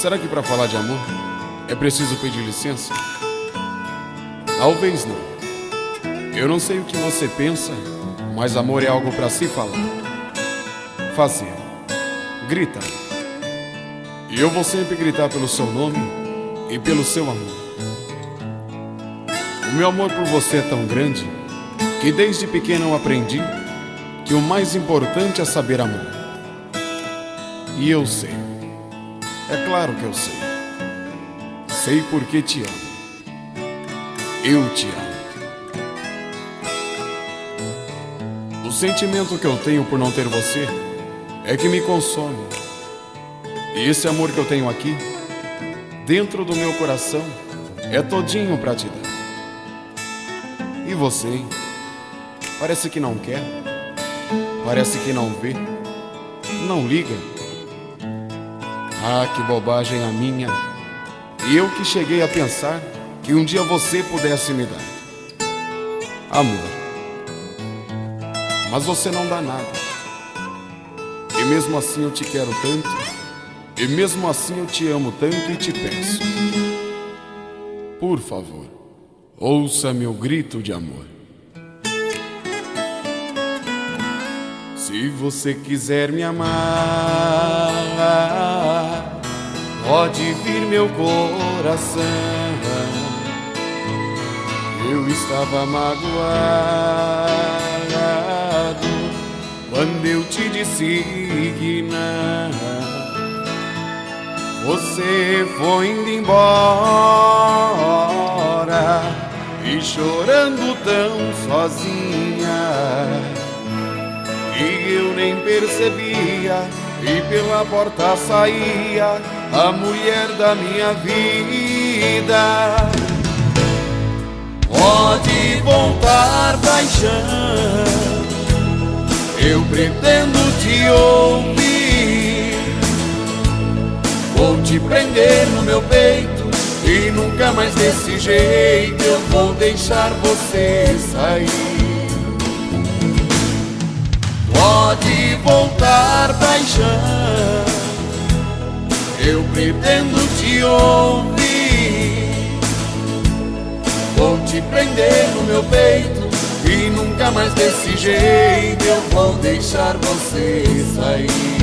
será que para falar de amor é preciso pedir licença? Talvez não. Eu não sei o que você pensa, mas amor é algo para se falar, fazer, gritar. E eu vou sempre gritar pelo seu nome e pelo seu amor. O meu amor por você é tão grande que desde pequeno eu aprendi que o mais importante é saber amar. E eu sei, é claro que eu sei. Sei porque te amo. Eu te amo. O sentimento que eu tenho por não ter você é que me consome. E esse amor que eu tenho aqui, dentro do meu coração, é todinho pra te dar. E você, hein? Parece que não quer, parece que não vê, não liga. Ah, que bobagem a minha. E eu que cheguei a pensar que um dia você pudesse me dar amor. Mas você não dá nada. E mesmo assim eu te quero tanto. E mesmo assim eu te amo tanto e te peço, por favor, ouça meu grito de amor. Se você quiser me amar, pode vir meu coração. Eu estava magoado quando eu te disse que não. Você foi indo embora e chorando tão sozinha, e eu nem percebia, e pela porta saía a mulher da minha vida. Pode voltar, paixão, eu pretendo te ouvir. Vou te prender no meu peito e nunca mais desse jeito eu vou deixar você sair. Pode voltar, paixão, eu pretendo te ouvir. Vou te prender no meu peito e nunca mais desse jeito eu vou deixar você sair.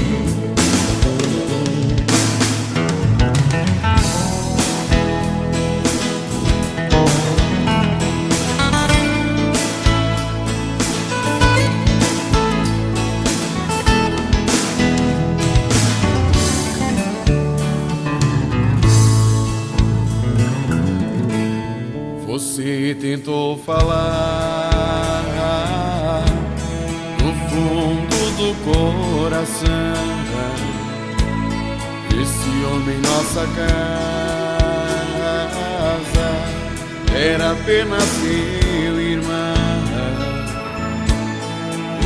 Você tentou falar no fundo do coração. Esse homem em nossa casa era apenas seu irmão.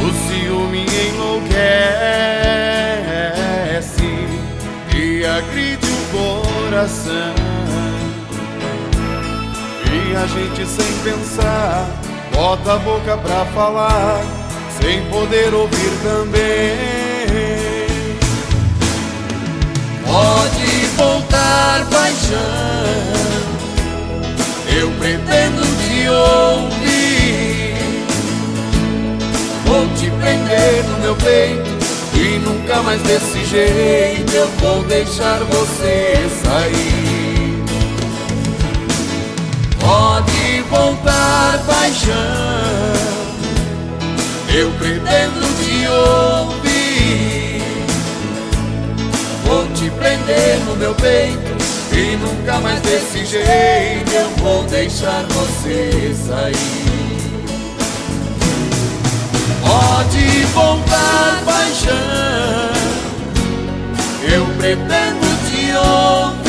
O ciúme enlouquece e agride o coração. E a gente sem pensar bota a boca pra falar, sem poder ouvir também. Pode voltar, paixão, eu pretendo te ouvir. Vou te prender no meu peito e nunca mais desse jeito eu vou deixar você sair. Pode voltar, paixão, eu pretendo te ouvir. Vou te prender no meu peito e nunca mais desse jeito eu vou deixar você sair. Pode voltar, paixão, eu pretendo te ouvir.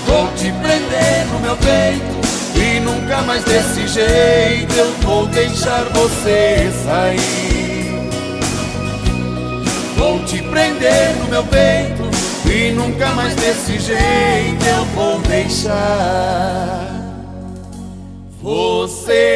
Vou te prender no meu peito e nunca mais desse jeito eu vou deixar você sair. Vou te prender no meu peito e nunca mais desse jeito eu vou deixar você